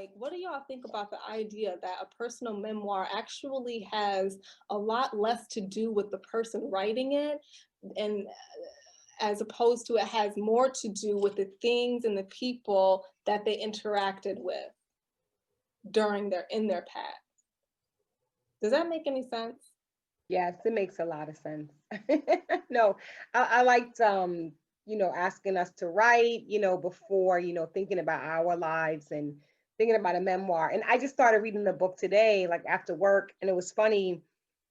like, what do y'all think about the idea that a personal memoir actually has a lot less to do with the person writing it, and as opposed to it has more to do with the things and the people that they interacted with in their past? Does that make any sense? Yes, it makes a lot of sense. No, I liked, asking us to write, before, thinking about our lives and thinking about a memoir. And I just started reading the book today, like after work. And it was funny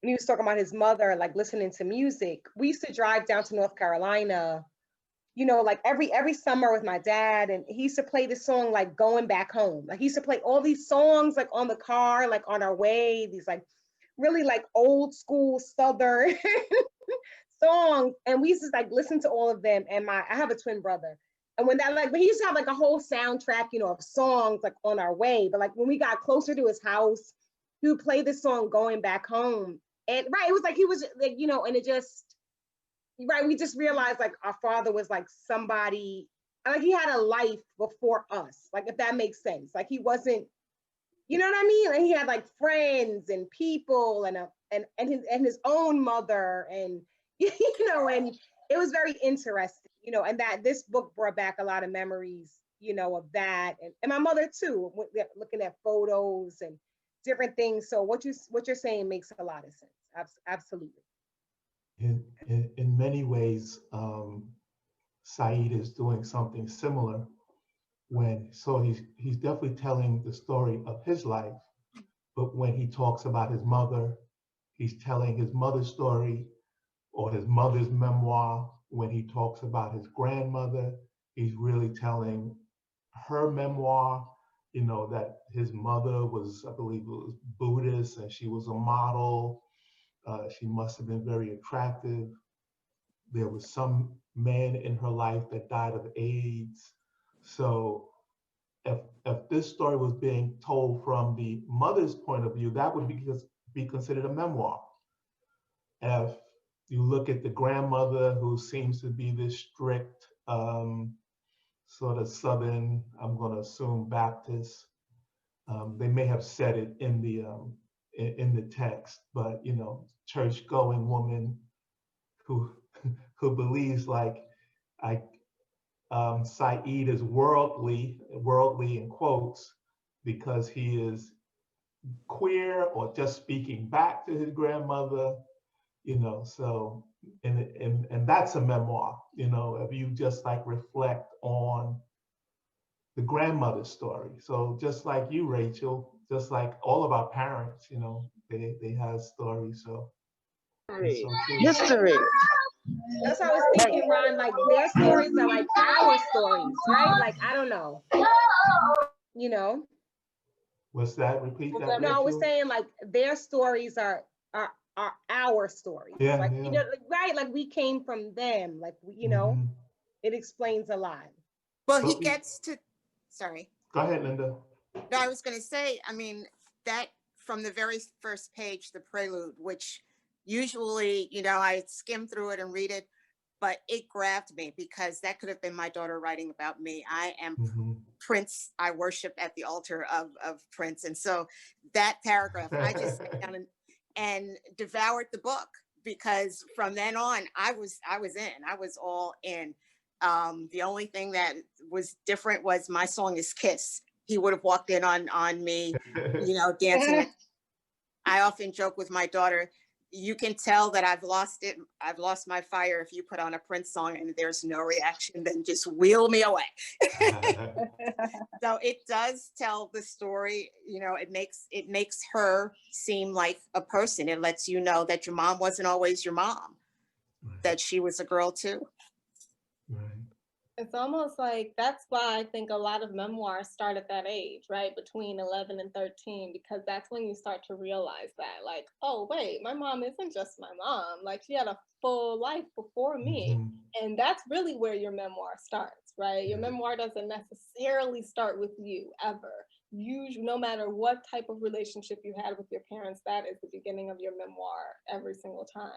when he was talking about his mother, like listening to music. We used to drive down to North Carolina, like every summer with my dad. And he used to play this song, like Going Back Home. Like he used to play all these songs, like on the car, like on our way, these like really like old school Southern songs. And we used to like listen to all of them. And I have a twin brother. And but he used to have like a whole soundtrack, of songs like on our way. But like when we got closer to his house, he would play this song Going Back Home. And right, it was like he was like, and it just, right, we just realized like our father was like somebody, like he had a life before us, like if that makes sense. Like he wasn't, you know what I mean? Like he had like friends and people and his own mother, and and it was very interesting, and that this book brought back a lot of memories, of that, and my mother too, looking at photos and different things. So what you're saying makes a lot of sense. Absolutely. In many ways, Saeed is doing something similar he's definitely telling the story of his life, but when he talks about his mother, he's telling his mother's story or his mother's memoir. When he talks about his grandmother, he's really telling her memoir, that his mother was, I believe it was Buddhist, and she was a model. She must have been very attractive. There was some man in her life that died of AIDS. So if this story was being told from the mother's point of view, that would be considered a memoir. If you look at the grandmother, who seems to be this strict, sort of Southern, I'm going to assume Baptist, they may have said it in the text, but church-going woman who who believes like Saeed is worldly in quotes, because he is queer or just speaking back to his grandmother, so and that's a memoir, if you just like reflect on the grandmother's story. So just like you, Rachel, just like all of our parents, they have stories. So it's so true. History. That's what I was thinking, Ron. Like their stories are like our stories, right? Like I don't know, What's that? Repeat that. No, I was Rachel? saying like their stories are our stories. Yeah, like yeah. right? Like we came from them. Like Mhm. it explains a lot. Well, he But gets to, sorry. go ahead, Linda. No, I was going to say, I mean, that from the very first page, the prelude, which usually, I skim through it and read it, but it grabbed me because that could have been my daughter writing about me. I am Prince. I worship at the altar of Prince. And so that paragraph, I just sat down and devoured the book, because from then on, I was all in. The only thing that was different was my song is Kiss. He would have walked in on me, dancing. I often joke with my daughter, you can tell that I've lost it. I've lost my fire. If you put on a Prince song and there's no reaction, then just wheel me away. So it does tell the story, it makes her seem like a person. It lets you know that your mom wasn't always your mom, that she was a girl too. Right. It's almost like that's why I think a lot of memoirs start at that age, right? Between 11 and 13, because that's when you start to realize that, like, oh, wait, my mom isn't just my mom. Like, she had a full life before me. And that's really where your memoir starts, right? Your memoir doesn't necessarily start with you ever. No matter what type of relationship you had with your parents, that is the beginning of your memoir every single time.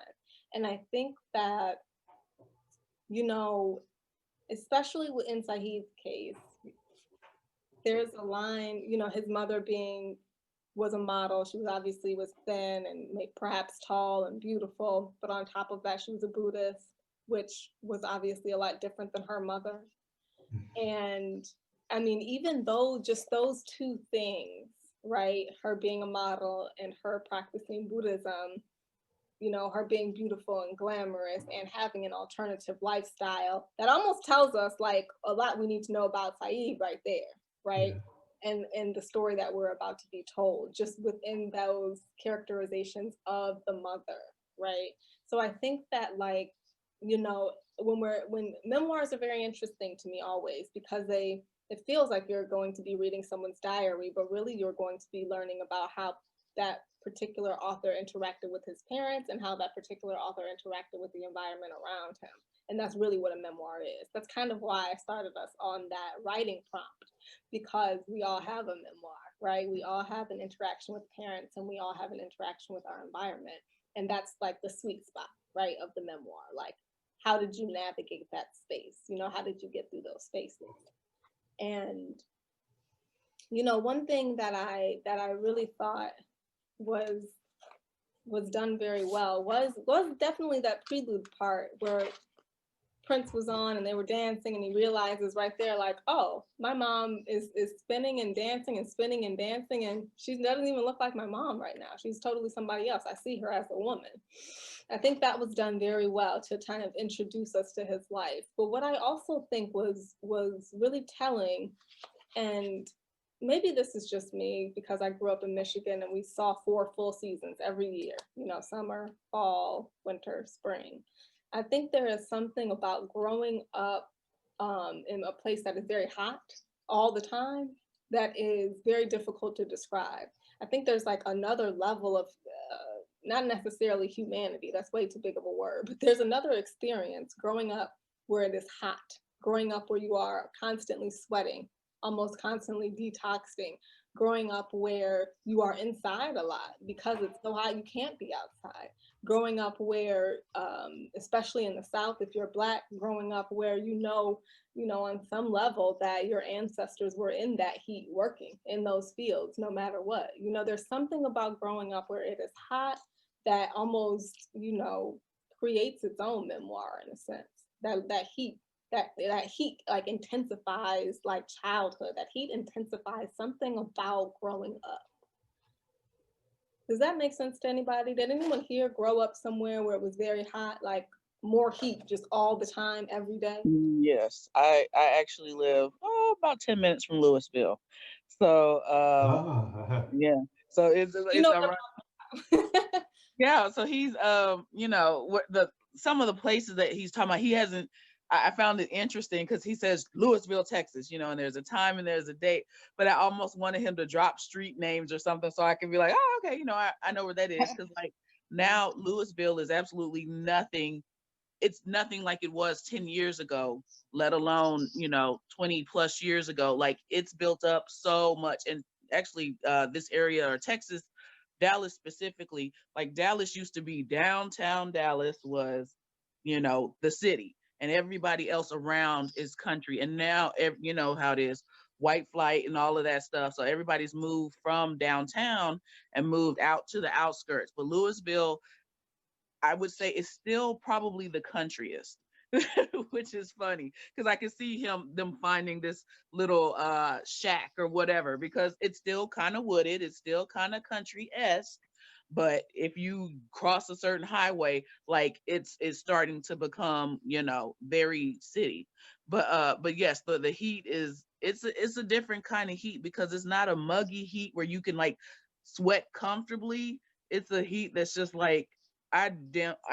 And I think that, especially in Saeed's case, there's a line, you know, his mother being was a model. She was obviously was thin and perhaps tall and beautiful, but on top of that, she was a Buddhist, which was obviously a lot different than her mother. And I mean, even though just those two things, right, her being a model and her practicing Buddhism, you know, her being beautiful and glamorous and having an alternative lifestyle, that almost tells us like a lot we need to know about Saeed right there, right? Yeah. And the story that we're about to be told, just within those characterizations of the mother, right? So I think that, like, you know, when memoirs are very interesting to me always, because it feels like you're going to be reading someone's diary, but really you're going to be learning about how that particular author interacted with his parents and how that particular author interacted with the environment around him. And that's really what a memoir is. That's kind of why I started us on that writing prompt, because we all have a memoir, right? We all have an interaction with parents and we all have an interaction with our environment. And that's like the sweet spot, right, of the memoir. Like, how did you navigate that space? You know, how did you get through those spaces? And, you know, one thing that I really thought was done very well was definitely that prelude part where Prince was on and they were dancing and he realizes right there, like, oh, my mom is spinning and dancing and spinning and dancing, and she doesn't even look like my mom right now. She's totally somebody else. I see her as a woman. I think that was done very well to kind of introduce us to his life. But what I also think was really telling, and maybe this is just me because I grew up in Michigan and we saw 4 full seasons every year, you know, summer, fall, winter, spring. I think there is something about growing up in a place that is very hot all the time that is very difficult to describe. I think there's like another level of not necessarily humanity, that's way too big of a word, but there's another experience growing up where it is hot, growing up where you are constantly sweating, almost constantly detoxing, growing up where you are inside a lot because it's so hot you can't be outside, growing up where especially in the South, if you're Black, growing up where you know on some level that your ancestors were in that heat working in those fields no matter what. You know, there's something about growing up where it is hot that almost, you know, creates its own memoir in a sense. That heat, that heat like intensifies like childhood. That heat intensifies something about growing up. Does that make sense to anybody? Did anyone here grow up somewhere where it was very hot, like more heat just all the time, every day? Yes, I actually live about 10 minutes from Louisville. So Ah, yeah. So You it's know around. what? Yeah, so he's you know, what the some of the places that he's talking about, he hasn't. I found it interesting because he says Louisville, Texas, you know, and there's a time and there's a date, but I almost wanted him to drop street names or something so I can be like, oh, okay, you know, I know where that is. Because like now Louisville is absolutely nothing. It's nothing like it was 10 years ago, let alone, you know, 20 plus years ago. Like it's built up so much. And actually, this area or Texas, Dallas specifically, like Dallas used to be downtown Dallas was, you know, the city, and everybody else around is country. And now, you know how it is, white flight and all of that stuff. So everybody's moved from downtown and moved out to the outskirts. But Louisville, I would say, is still probably the countryest, which is funny because I can see them finding this little shack or whatever, because it's still kind of wooded, it's still kind of country-esque. But if you cross a certain highway, like it's starting to become, you know, very city. But yes, the heat is, it's a different kind of heat because it's not a muggy heat where you can like sweat comfortably. It's a heat that's just like I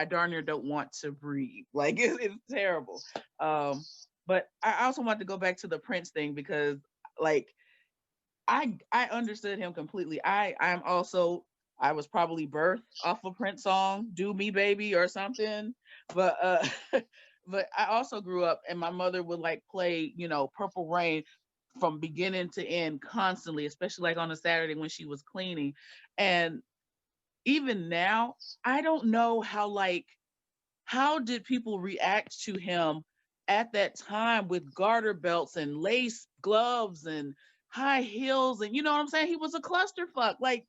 darn near don't want to breathe. Like it's terrible. But I also want to go back to the Prince thing because like I understood him completely. I'm also, I was probably birthed off a Prince song, "Do Me Baby" or something. But but I also grew up and my mother would like play, you know, Purple Rain from beginning to end constantly, especially like on a Saturday when she was cleaning. And even now, I don't know how did people react to him at that time with garter belts and lace gloves and high heels, and you know what I'm saying? He was a clusterfuck. Like,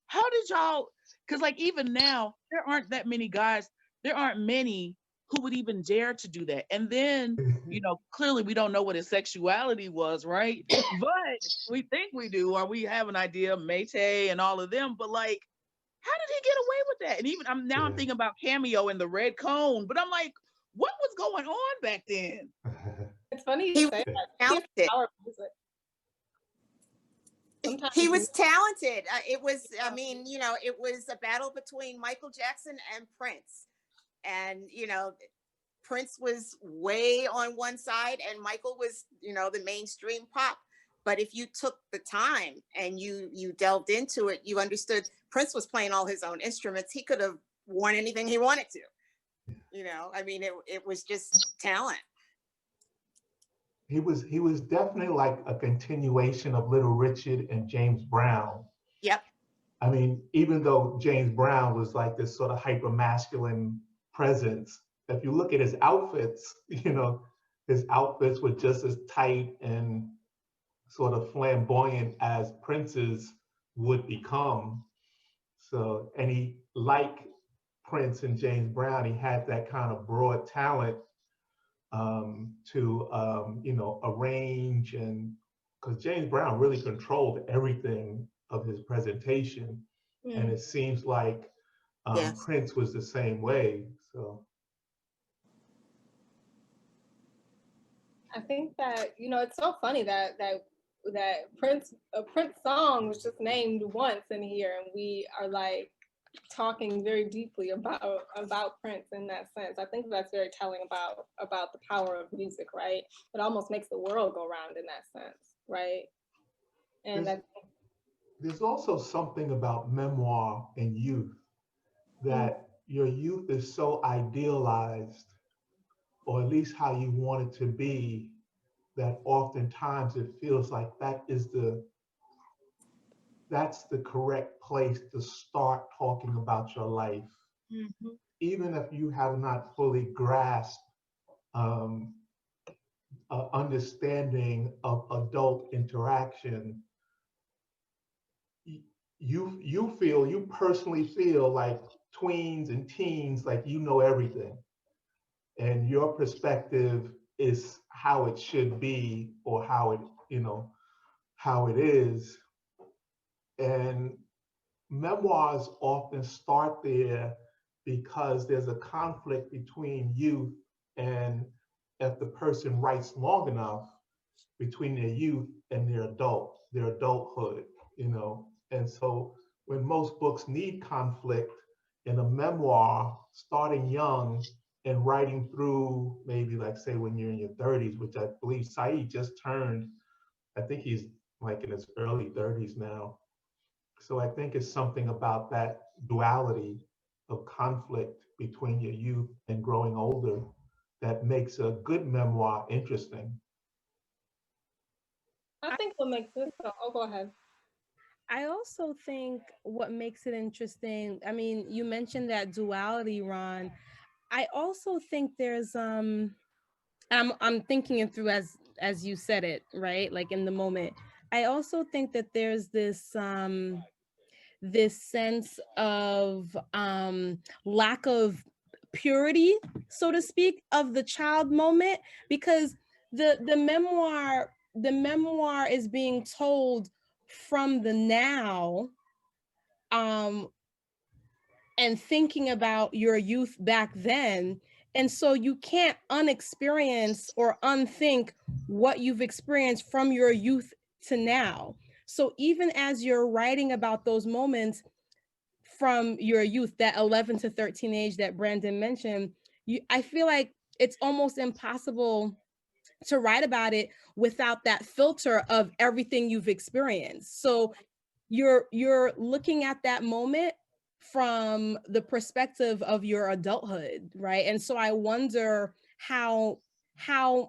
how did y'all, because like even now, there aren't that many guys, there aren't many who would even dare to do that. And then, you know, clearly we don't know what his sexuality was, right? But we think we do, or we have an idea, Mayte and all of them, but like, how did he get away with that? And even I'm thinking about Cameo and the red cone, but I'm like, what was going on back then? It's funny He you was say that. talented. Power music. Sometimes He was talented. It was, I mean, you know, it was a battle between Michael Jackson and Prince. And, you know, Prince was way on one side and Michael was, you know, the mainstream pop. But if you took the time and you delved into it, you understood Prince was playing all his own instruments. He could have worn anything he wanted to. You know, I mean, it was just talent. He was definitely like a continuation of Little Richard and James Brown. Yep. I mean, even though James Brown was like this sort of hyper masculine presence, if you look at his outfits, you know, his outfits were just as tight and sort of flamboyant as Prince's would become. So, and he, like Prince and James Brown, he had that kind of broad talent to you know, arrange, and because James Brown really controlled everything of his presentation, and it seems like Yes. Prince was the same way. So I think that, you know, it's so funny that Prince, a Prince song was just named once in here, and we are like talking very deeply about Prince in that sense. I think that's very telling about the power of music, right? It almost makes the world go round in that sense, right? And there's also something about memoir and youth, that your youth is so idealized, or at least how you want it to be, that oftentimes it feels like that's the correct place to start talking about your life. Mhm. Even if you have not fully grasped understanding of adult interaction, you personally feel like tweens and teens, like you know everything, and your perspective is how it should be, or how it, you know, how it is. And memoirs often start there because there's a conflict between youth and, if the person writes long enough, between their youth and their adulthood, you know. And so when most books need conflict, in a memoir, starting young and writing through, maybe like say when you're in your 30s, which I believe Saeed just turned, I think he's like in his early 30s now. So I think it's something about that duality of conflict between your youth and growing older that makes a good memoir interesting. I think what makes this so, oh, go ahead. I also think what makes it interesting, I mean, you mentioned that duality, Ron. I also think there's I'm thinking it through as you said it, right? Like in the moment. I also think that there's this sense of lack of purity, so to speak, of the child moment, because the memoir is being told from the now, um and thinking about your youth back then. And so you can't unexperience or unthink what you've experienced from your youth to now. So even as you're writing about those moments from your youth, that 11 to 13 age that Brandon mentioned, I feel like it's almost impossible to write about it without that filter of everything you've experienced. So you're looking at that moment from the perspective of your adulthood, right? And so I wonder how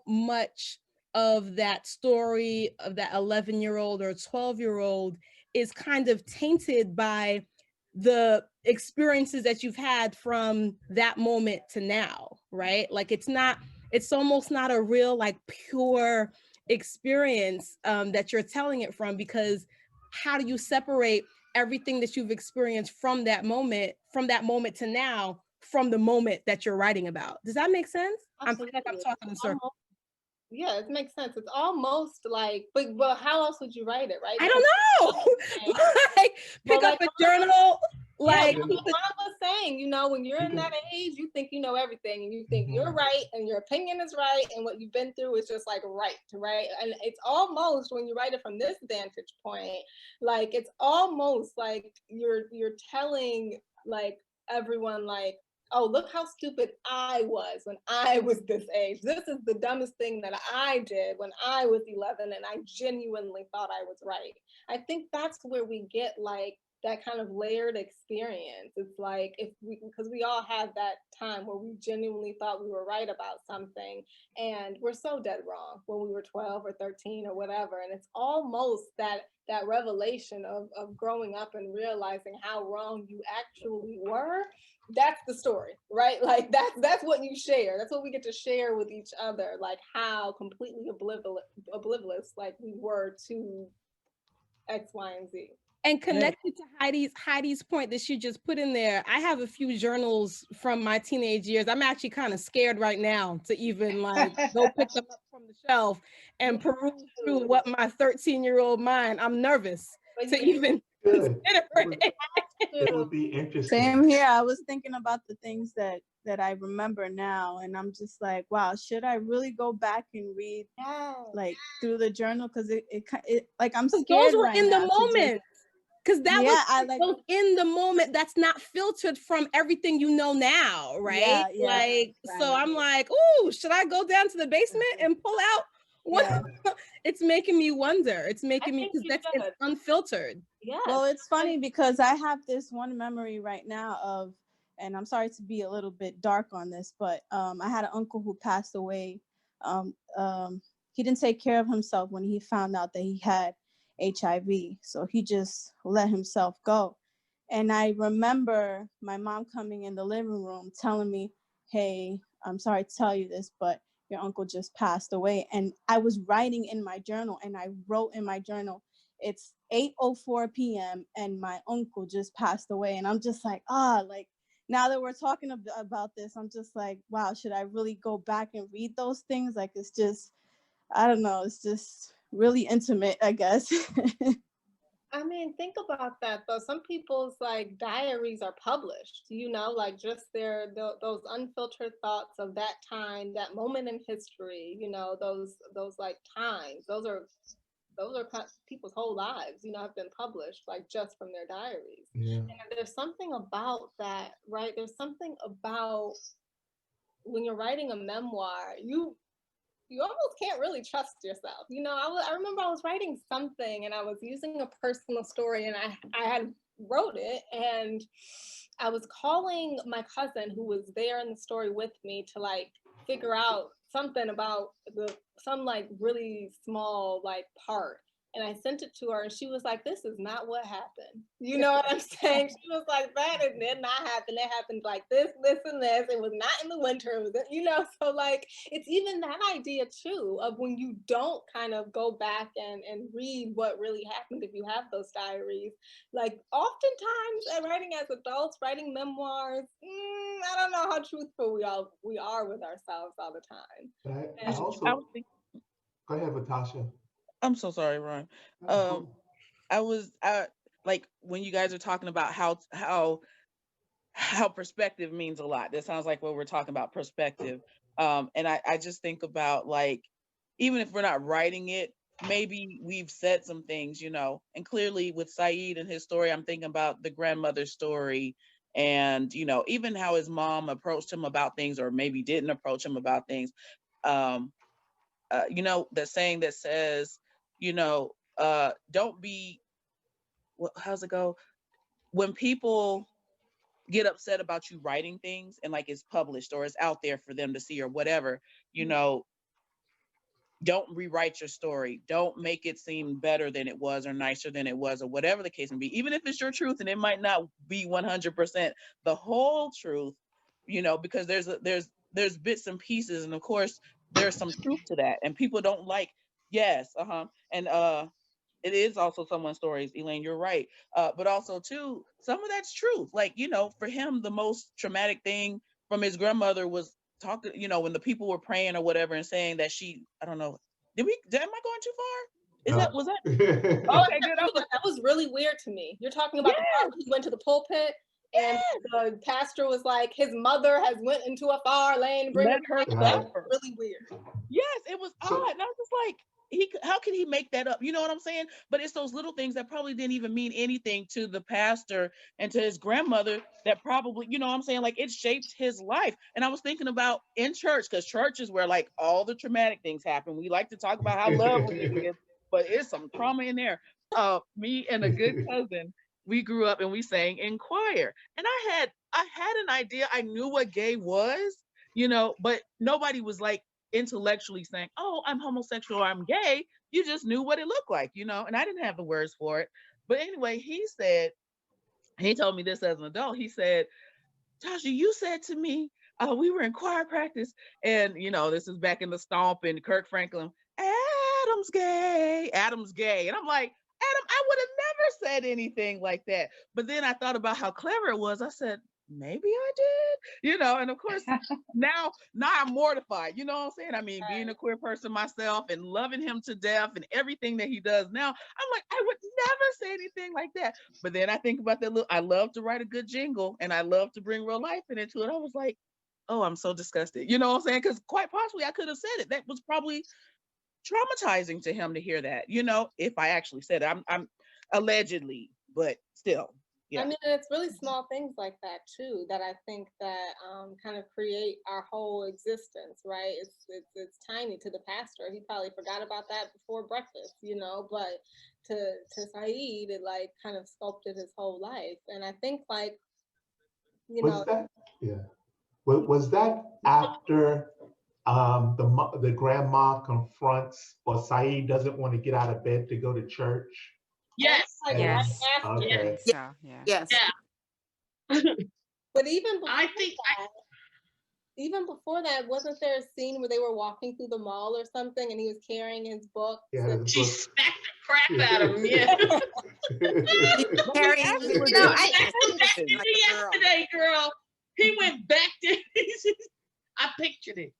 much of that story of that 11-year-old or 12-year-old is kind of tainted by the experiences that you've had from that moment to now, right? Like it's almost not a real like pure experience that you're telling it from, because how do you separate everything that you've experienced from that moment to now, from the moment that you're writing about? Does that make sense? I feel like I'm talking in circles. Yeah, it makes sense. It's almost like, but how else would you write it, right? I don't know. Like, pick up a journal. Like, Mom was saying, you know, when you're in that age, you think you know everything, and you think you're right, and your opinion is right, and what you've been through is just like right? And it's almost, when you write it from this vantage point, like it's almost like you're telling like everyone, like, oh, look how stupid I was when I was this age. This is the dumbest thing that I did when I was 11, and I genuinely thought I was right. I think that's where we get like that kind of layered experience. It's like, because we all have that time where we genuinely thought we were right about something, and we're so dead wrong when we were 12 or 13 or whatever. And it's almost that revelation of growing up and realizing how wrong you actually were. That's the story, right? Like that's what you share. That's what we get to share with each other, like how completely oblivious like we were to X, Y, and Z. And connected to Heidi's point that she just put in there, I have a few journals from my teenage years. I'm actually kind of scared right now to even like go pick them up from the shelf and peruse through what my 13-year-old mind. I'm nervous to even consider it. It would be interesting. Same here. I was thinking about the things that I remember now, and I'm just like, wow, should I really go back and read like through the journal? Because it like I'm scared. Those were right in the now moment. Because that was in the moment. That's not filtered from everything you know now, right? So I'm like, ooh, should I go down to the basement and pull out what? It's making me wonder. It's making me, because it's unfiltered. Yeah. Well, it's funny because I have this one memory right now of, and I'm sorry to be a little bit dark on this, but I had an uncle who passed away. He didn't take care of himself when he found out that he had HIV. So he just let himself go. And I remember my mom coming in the living room telling me, hey, I'm sorry to tell you this, but your uncle just passed away. And I was writing in my journal, and I wrote in my journal, it's 8:04 p.m. and my uncle just passed away. And I'm just like, like now that we're talking about this, I'm just like, wow, should I really go back and read those things? Like, it's just, I don't know, it's just really intimate, I guess. I mean, think about that though. Some people's like diaries are published, you know, like just those unfiltered thoughts of that time, that moment in history, you know, those like times, those are people's whole lives, you know, have been published like just from their diaries. Yeah. And there's something about that, right? There's something about when you're writing a memoir, you almost can't really trust yourself. You know, I remember I was writing something and I was using a personal story, and I had wrote it, and I was calling my cousin who was there in the story with me to like figure out something about some like really small like part. And I sent it to her, and she was like, this is not what happened. You know what I'm saying? She was like, that did not happen. It happened like this, this, and this. It was not in the winter. It was, you know, so like, it's even that idea too, of when you don't kind of go back and read what really happened, if you have those diaries. Like oftentimes writing as adults, writing memoirs, I don't know how truthful we are with ourselves all the time. I also, go ahead, Natasha. I'm so sorry, Ron. I like when you guys are talking about how perspective means a lot. That sounds like what we're talking about, perspective. And I just think about, like, even if we're not writing it, maybe we've said some things, you know, and clearly with Saeed and his story, I'm thinking about the grandmother's story, and, you know, even how his mom approached him about things, or maybe didn't approach him about things. You know, the saying that says, you know, don't be, how's it go? When people get upset about you writing things and like it's published or it's out there for them to see or whatever, you know, don't rewrite your story. Don't make it seem better than it was or nicer than it was or whatever the case may be, even if it's your truth and it might not be 100% the whole truth, you know, because there's bits and pieces. And of course, there's some truth to that. And people don't like, Yes, and it is also someone's stories, Elaine, you're right. But also too, some of that's truth. Like, for him, the most traumatic thing from his grandmother was talking, when the people were praying or whatever and saying that I don't know, am I going too far? Was that? Oh, Okay, good. that was really weird to me. You're talking about the Yes, part where he went to the pulpit and yes, the pastor was like, his mother has went into a far lane, bring let it her back. That was suffer. really weird. Yes, it was So, odd. And I was just like, how can he make that up? You know what I'm saying? But it's those little things that probably didn't even mean anything to the pastor and to his grandmother that probably, you know what I'm saying? Like, it shaped his life. And I was thinking about in church, because church is where like all the traumatic things happen. We like to talk about how lovely it is, but it's some trauma in there. Me and a good cousin, we grew up and we sang in choir. And I had an idea. I knew what gay was, but nobody was like intellectually saying, "Oh, I'm homosexual or I'm gay." You just knew what it looked like, and I didn't have the words for it. But anyway, he told me this as an adult. He said, "Tasha, you said to me, we were in choir practice, and this is back in the Stomp and Kirk Franklin, Adam's gay, Adam's gay." And I'm like, Adam, I would have never said anything like that. But then I thought about how clever it was. I said, maybe I did, and of course now I'm mortified, you know what I'm saying? I mean, being a queer person myself and loving him to death and everything that he does now, I'm like, I would never say anything like that. But then I think about I love to write a good jingle and I love to bring real life into it. I was like, oh, I'm so disgusted, you know what I'm saying? Because quite possibly I could have said it. That was probably traumatizing to him to hear that, if I actually said it. I'm allegedly, but still. Yeah. I mean, it's really small things like that too that I think that kind of create our whole existence, right? It's tiny to the pastor. He probably forgot about that before breakfast, But to Saeed, it like kind of sculpted his whole life. And I think like, was that yeah? Was that after the grandma confronts or Saeed doesn't want to get out of bed to go to church? Yes. like Yes. right after. Okay. So, yeah. Yes. But even before that, wasn't there a scene where they were walking through the mall or something and he was carrying his books? Yeah, She smacked the crap out of him. Yeah. Carrying, actually was I asked him back Listen, to like me a girl. yesterday, girl. He went back to. I pictured it.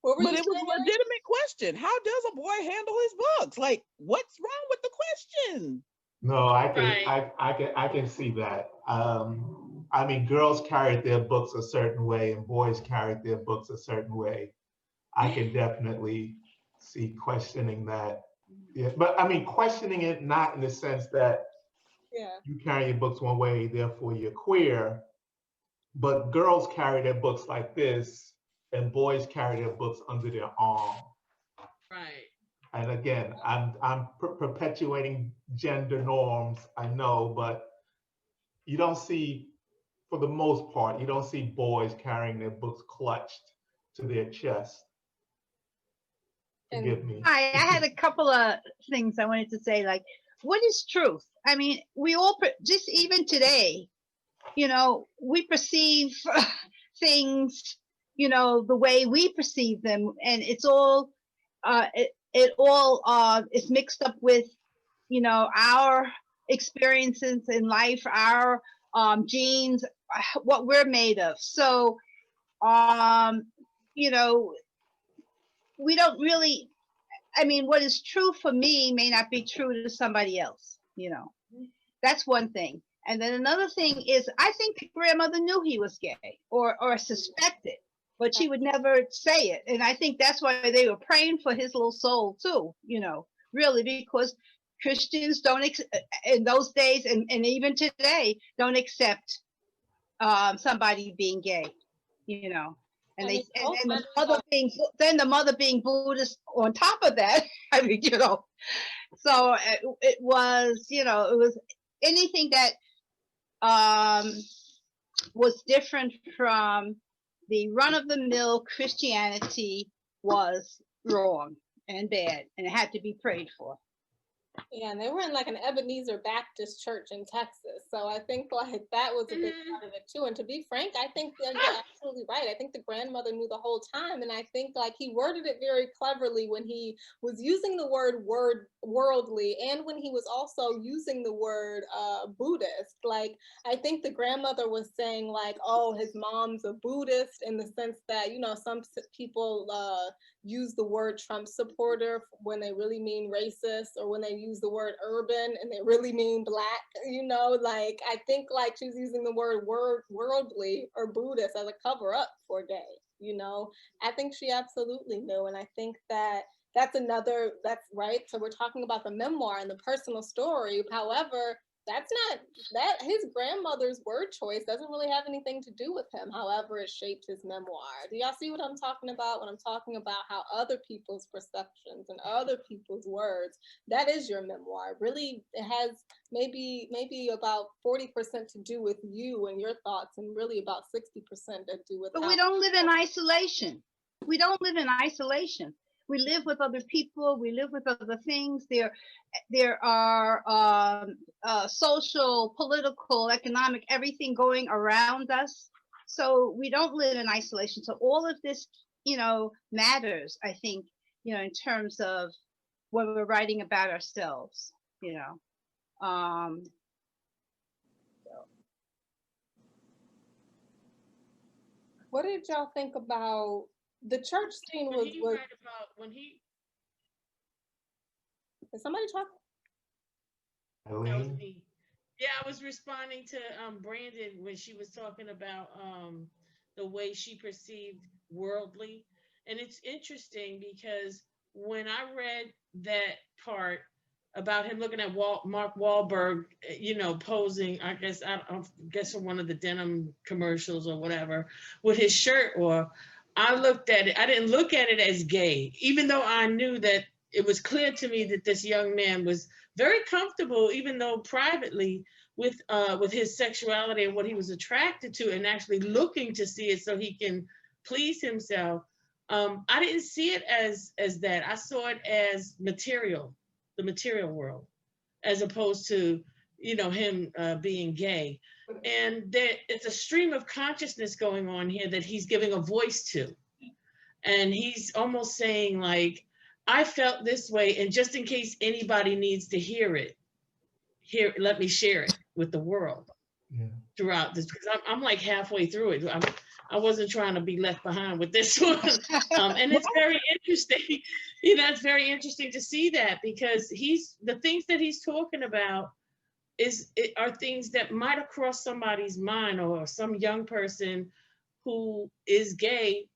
What were But you it was saying? a legitimate question. How does a boy handle his books? Like, what's wrong with the question? No, Right. I can see that. I mean, girls carried their books a certain way and boys carried their books a certain way. I can definitely see questioning that. Yeah, but I mean, questioning it not in the sense that Yeah. you carry your books one way, therefore you're queer, but girls carry their books like this and boys carry their books under their arm. Right. And again, I'm perpetuating gender norms, I know, but you don't see, for the most part, you don't see boys carrying their books clutched to their chest. Forgive me. Hi, I had a couple of things I wanted to say. Like, what is truth? I mean, we all, just even today, we perceive things, the way we perceive them, and it's all, it all is mixed up with, our experiences in life, our genes, what we're made of. So, you know, we don't really, I mean, what is true for me may not be true to somebody else, That's one thing. And then another thing is, I think the grandmother knew he was gay or suspected, but she would never say it. And I think that's why they were praying for his little soul too, really, because Christians don't, in those days and even today, don't accept somebody being gay, And they and the mother being Buddhist on top of that. I mean, so it was, it was anything that was different from the run-of-the-mill Christianity was wrong and bad, and it had to be prayed for. Yeah, and they were in like an Ebenezer Baptist church in Texas. So I think like that was a big part of it too. And to be frank, I think that you're absolutely right. I think the grandmother knew the whole time. And I think like he worded it very cleverly when he was using the word worldly and when he was also using the word Buddhist. Like I think the grandmother was saying like, oh, his mom's a Buddhist in the sense that, you know, some people use the word Trump supporter when they really mean racist, or when they use the word urban and they really mean black, you know, like I think like she's using the word worldly or Buddhist as a cover up for gay, you know. I think she absolutely knew. And I think that that's right. So we're talking about the memoir and the personal story. However, that's not that his grandmother's word choice doesn't really have anything to do with him. However, it shaped his memoir. Do y'all see what I'm talking about when I'm talking about how other people's perceptions and other people's words, that is your memoir. Really, it has maybe about 40% to do with you and your thoughts, and really about 60% to do with But how. we don't live in isolation. We don't live in isolation. We live with other people. We live with other things. There are social, political, economic, everything going around us. So we don't live in isolation. So all of this, matters, I think, in terms of when we're writing about ourselves, What did y'all think about the church scene? When he write about when he Is somebody talking? that was Eileen? me. Yeah, I was responding to Brandon when she was talking about the way she perceived worldly. And it's interesting because when I read that part about him looking at Mark Wahlberg, posing, I guess for one of the denim commercials or whatever, with his shirt, or I looked at it, I didn't look at it as gay, even though I knew that it was clear to me that this young man was very comfortable, even though privately, with his sexuality and what he was attracted to, and actually looking to see it so he can please himself. I didn't see it as that. I saw it as material, the material world, as opposed to him being gay. And it's a stream of consciousness going on here that he's giving a voice to, and he's almost saying like, I felt this way, and just in case anybody needs to hear it, here, let me share it with the world. Yeah. Throughout this, because I'm like halfway through it. I wasn't trying to be left behind with this one. And it's very interesting. It's very interesting to see that, because the things that he's talking about are things that might have crossed somebody's mind, or some young person who is gay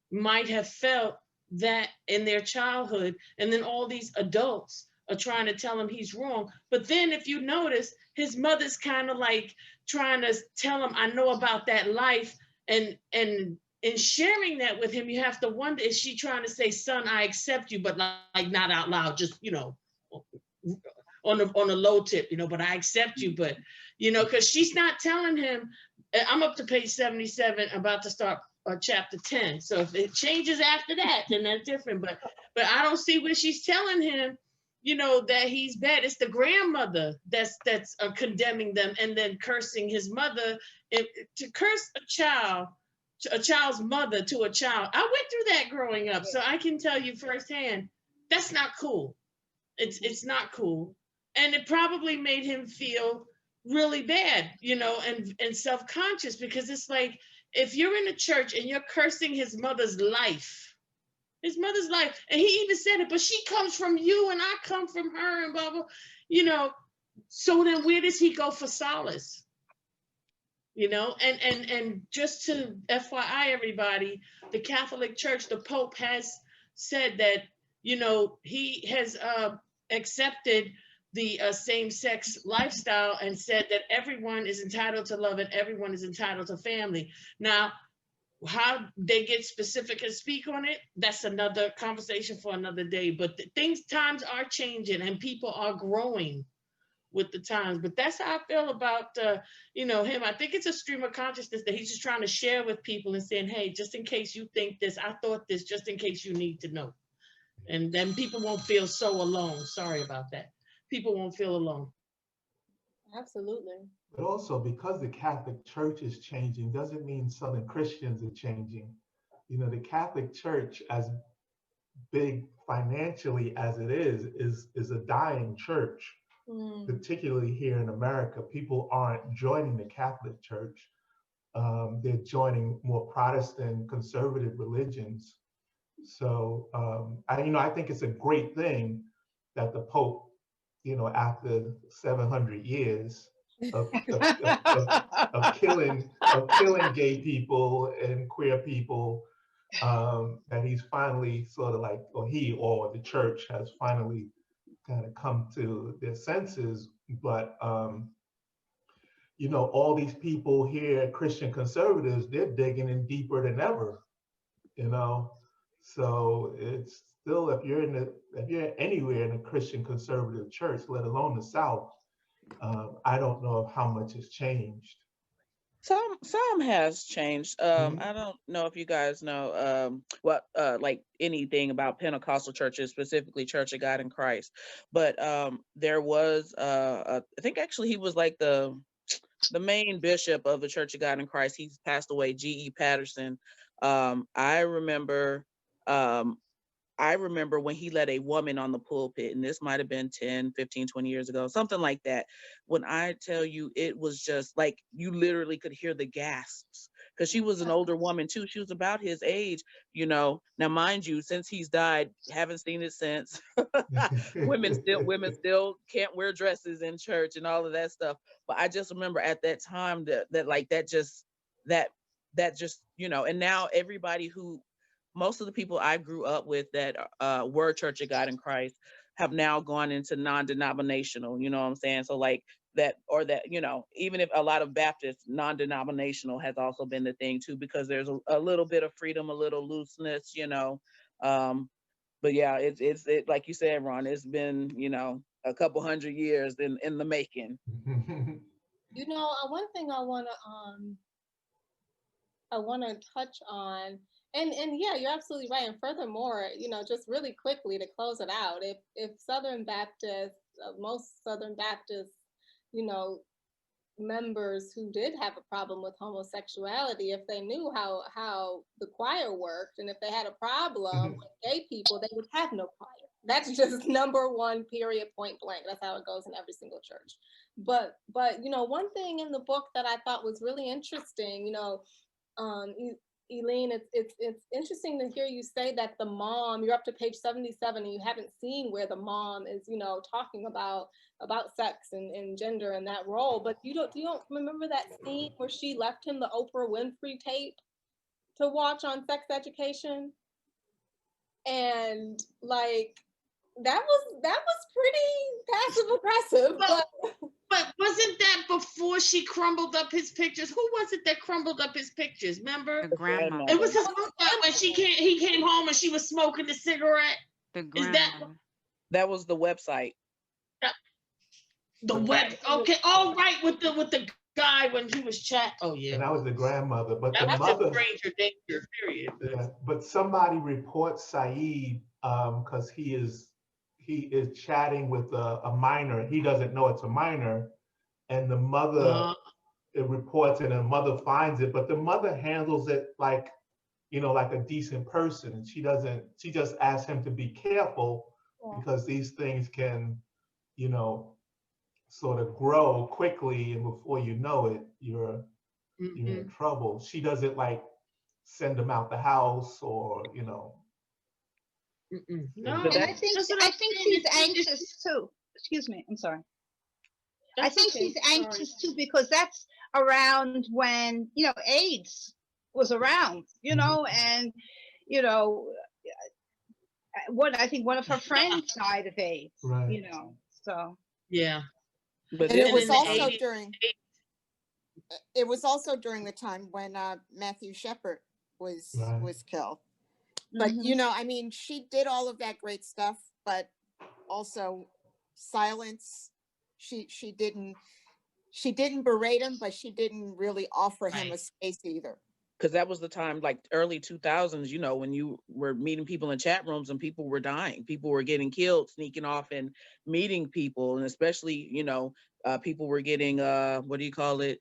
might have felt that in their childhood, and then all these adults are trying to tell him he's wrong. But then if you notice, his mother's kind of like trying to tell him, I know about that life, and in sharing that with him, you have to wonder, is she trying to say, son, I accept you, but like not out loud, just on a low tip, but I accept you, but because she's not telling him. I'm up to page 77, about to start chapter 10. So if it changes after that, then that's different. But I don't see where she's telling him, that he's bad. It's the grandmother that's condemning them, and then cursing his mother. To curse a child's mother to a child. I went through that growing up, so I can tell you firsthand, that's not cool. It's not cool, and it probably made him feel really bad, and self-conscious, because it's like, if you're in a church and you're cursing his mother's life, and he even said it, but she comes from you and I come from her, and blah, blah, so then where does he go for solace? And just to FYI, everybody, the Catholic Church, the Pope has said that, he has accepted the same-sex lifestyle, and said that everyone is entitled to love and everyone is entitled to family. Now, how they get specific and speak on it, that's another conversation for another day. But times are changing, and people are growing with the times. But that's how I feel about him. I think it's a stream of consciousness that he's just trying to share with people, and saying, hey, just in case you think this, I thought this, just in case you need to know. And then people won't feel so alone. Sorry about that. people won't feel alone. Absolutely. But also, because the Catholic Church is changing, doesn't mean Southern Christians are changing. You know, the Catholic Church, as big financially as it is a dying church, particularly here in America. People aren't joining the Catholic Church. They're joining more Protestant conservative religions. So, I think it's a great thing that the Pope, after 700 years of killing gay people and queer people, that he's finally sort of like, or he or the church has finally kind of come to their senses. But all these people here, Christian conservatives, they're digging in deeper than ever. So it's still, if you're anywhere in a Christian conservative church, let alone the South, I don't know of how much has changed. Some has changed. I don't know if you guys know what like anything about Pentecostal churches, specifically Church of God in Christ. But there was I think actually he was like the main bishop of the Church of God in Christ. He's passed away, G.E. Patterson. I remember when he let a woman on the pulpit, and this might have been 10, 15, 20 years ago, something like that. When I tell you, it was just like, you literally could hear the gasps, because she was an older woman too. She was about his age, Now, mind you, since he's died, haven't seen it since. women still can't wear dresses in church and all of that stuff. But I just remember at that time that just, and now everybody most of the people I grew up with that were Church of God in Christ have now gone into non-denominational, you know what I'm saying? So like even if a lot of Baptists, non-denominational has also been the thing too, because there's a little bit of freedom, a little looseness, but yeah, it's like you said, Ron, it's been, a couple hundred years in the making. One thing I want to touch on, and yeah, you're absolutely right. And furthermore, just really quickly to close it out, if Southern Baptists, most Southern Baptists, members who did have a problem with homosexuality, if they knew how the choir worked, and if they had a problem with gay people, they would have no choir. That's just number one, period, point blank. That's how it goes in every single church. But one thing in the book that I thought was really interesting, Eileen, it's interesting to hear you say that the mom, you're up to page 77 and you haven't seen where the mom is, talking about sex and gender and that role, but you don't remember that scene where she left him the Oprah Winfrey tape to watch on sex education? And like that was pretty passive aggressive, but wasn't that before she crumbled up his pictures? Who was it that crumbled up his pictures? Remember? The grandma. It was his mother when he came home and she was smoking the cigarette. The grandma. That was the website. The web. Okay. All right. With the guy when he was chat. Oh yeah. And that was the grandmother, but that the was mother. Stranger danger. Period. Yeah, but somebody reports Saeed because he is chatting with a minor. He doesn't know it's a minor, and the mother it reports, and the mother finds it. But the mother handles it like a decent person. She just asks him to be careful because these things can, sort of grow quickly, and before you know it, you're in trouble. She doesn't like send him out the house or No, and I think she's anxious too. Excuse me, I'm sorry. I think she's anxious too, because that's around when AIDS was around, and I think one of her friends died of AIDS, right. So yeah. But and it was also during the time when Matthew Shepard was killed. But I mean, she did all of that great stuff, but also silence. She didn't berate him, but she didn't really offer him a space either. because that was the time, like early 2000s, you know, when you were meeting people in chat rooms and people were dying, people were getting killed, sneaking off and meeting people. And especially, you know, people were getting, what do you call it?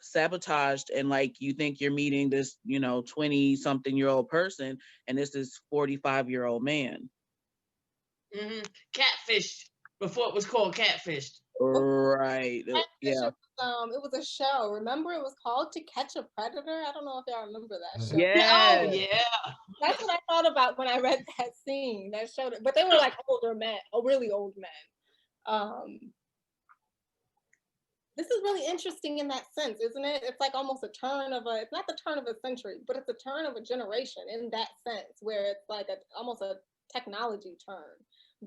Sabotaged. And like, you think you're meeting this, you know, 20 something year old person, and this is 45-year-old man. Catfish, before it was called Catfish. Right. Yeah. It was a show. Remember, it was called To Catch a Predator. I don't know if y'all remember that show. Oh Yeah. yeah. That's what I thought about when I read that scene. That showed it, but they were like older men, really old men. This is really interesting in that sense, isn't it? It's like almost a turn of it's not the turn of a century, but it's a turn of a generation in that sense, where it's like almost a technology turn.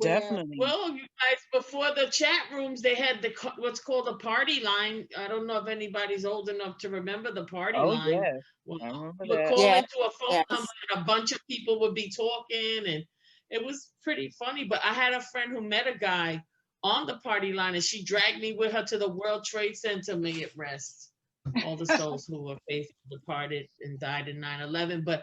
Definitely. Well, you guys, before the chat rooms, they had what's called a party line. I don't know if anybody's old enough to remember the party line. Yeah. Well, I remember you would that. call Yeah. into a phone number, and a bunch of people would be talking, and it was pretty funny. But I had a friend who met a guy on the party line, and she dragged me with her to the World Trade Center. May it rest all the souls who were faithful departed and died in 9/11. But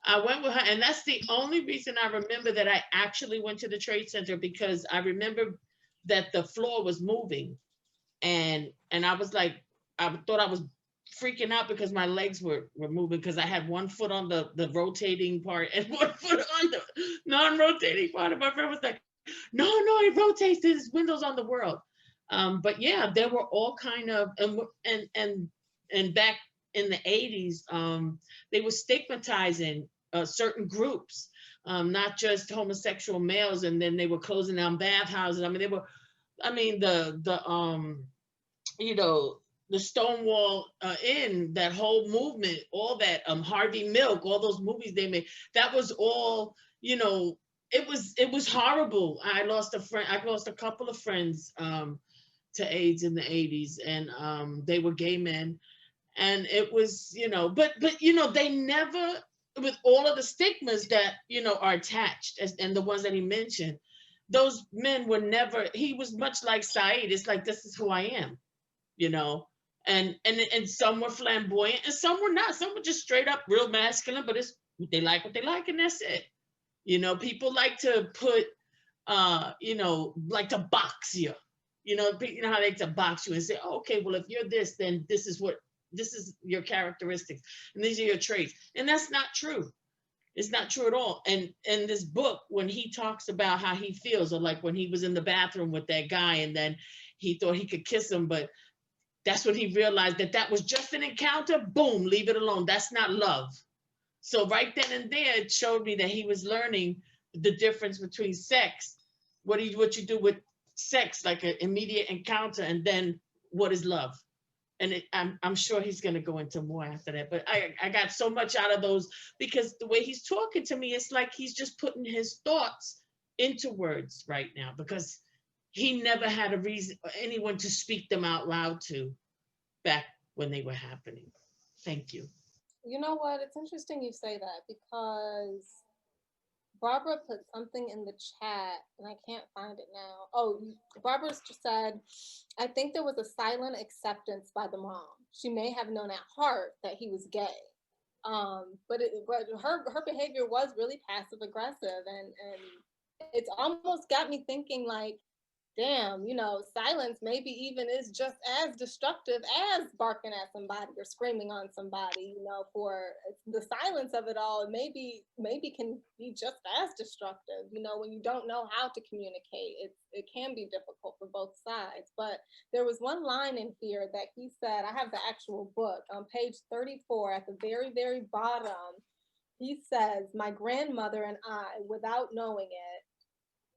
I went with her, and that's the only reason I remember that I actually went to the Trade Center, because I remember that the floor was moving, and I was like, I thought I was freaking out because my legs were moving, because I had one foot on the rotating part and one foot on the non-rotating part. And my friend was like, no, it rotates. There's windows on the world. But yeah, there were all kind of, and back in the 80s, they were stigmatizing certain groups, not just homosexual males, and then they were closing down bathhouses. I mean, you know, the Stonewall Inn, that whole movement, all that, Harvey Milk, all those movies they made, that was all, you know, it was horrible. I lost a couple of friends to AIDS in the 80s, and they were gay men. And it was, you know, but you know, they never, with all of the stigmas that, you know, are attached, and the ones that he mentioned, those men were never, he was much like Saeed. It's like, this is who I am, you know. And some were flamboyant and some were not. Some were just straight up real masculine, but they like what they like, and that's it. You know, people like to put you know, like to box you. You know how they like to box you and say, oh, okay, well, if you're this, then this is your characteristics, and these are your traits. And that's not true. It's not true at all. And in this book, when he talks about how he feels, or like when he was in the bathroom with that guy, and then he thought he could kiss him, but that's when he realized that was just an encounter. Boom, leave it alone. That's not love. So right then and there, it showed me that he was learning the difference between sex, what you do with sex, like an immediate encounter, and then what is love. And I'm sure he's going to go into more after that. But I got so much out of those, because the way he's talking to me, it's like he's just putting his thoughts into words right now, because he never had a reason or anyone to speak them out loud to back when they were happening. Thank you. You know what? It's interesting you say that, because Barbara put something in the chat and I can't find it now. Oh, Barbara just said, I think there was a silent acceptance by the mom. She may have known at heart that he was gay. But her behavior was really passive aggressive, and it's almost got me thinking, like, damn, you know, silence maybe even is just as destructive as barking at somebody or screaming on somebody, you know, for the silence of it all, maybe can be just as destructive, you know, when you don't know how to communicate. It can be difficult for both sides. But there was one line in here that he said, I have the actual book, on page 34 at the very, very bottom. He says, my grandmother and I, without knowing it,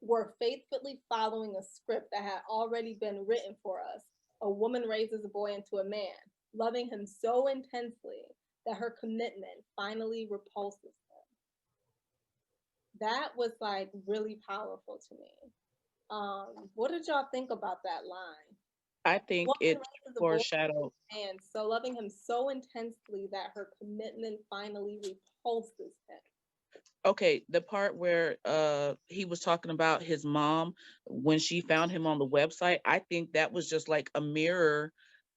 were faithfully following a script that had already been written for us. A woman raises a boy into a man, loving him so intensely that her commitment finally repulses him. That was like really powerful to me. What did y'all think about that line? I think it foreshadowed. And so loving him so intensely that her commitment finally repulses him. Okay, the part where he was talking about his mom when she found him on the website, I think that was just like a mirror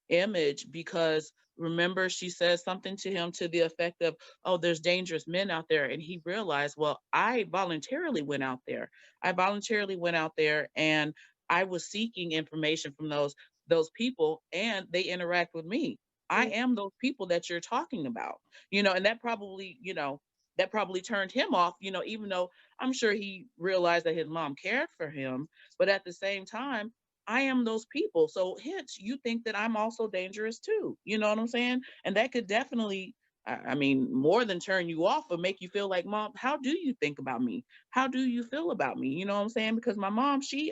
image, because remember she says something to him to the effect of, oh, there's dangerous men out there, and he realized, well, I voluntarily went out there. I voluntarily went out there, and I was seeking information from those people, and they interact with me. I am those people that you're talking about, and that probably, that probably turned him off, even though I'm sure he realized that his mom cared for him, but at the same time, I am those people. So hence you think that I'm also dangerous too. You know what I'm saying? And that could definitely, I mean, more than turn you off, but make you feel like, Mom, how do you think about me? How do you feel about me? You know what I'm saying? Because my mom, she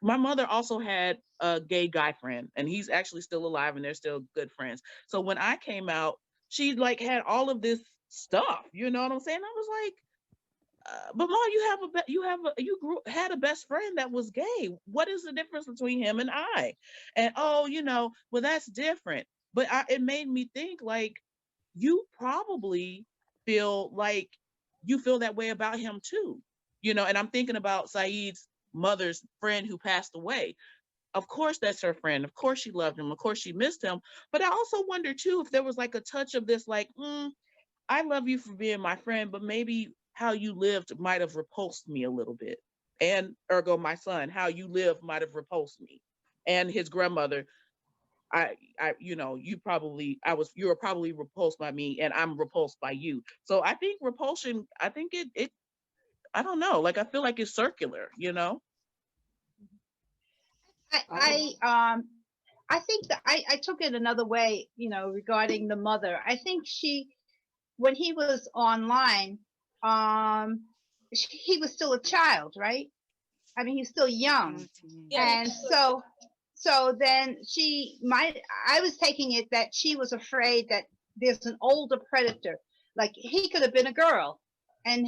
my mother also had a gay guy friend, and he's actually still alive, and they're still good friends. So when I came out, she like had all of this stuff. You know what I'm saying? I was like, but Mom, you had a best friend that was gay. What is the difference between him and I? And oh, well, that's different. But it made me think like you probably feel like you feel that way about him too. And I'm thinking about Saeed's mother's friend who passed away. Of course, that's her friend. Of course, she loved him. Of course, she missed him. But I also wonder too if there was like a touch of this, like, I love you for being my friend, but maybe how you lived might have repulsed me a little bit. And ergo, my son, how you lived might have repulsed me. And his grandmother, you were probably repulsed by me, and I'm repulsed by you. So I think repulsion, I think I don't know, like I feel like it's circular. I think that I took it another way, regarding the mother. I think when he was online, he was still a child, right? I mean, he's still young. Yeah. And so then I was taking it that she was afraid that there's an older predator. Like he could have been a girl, and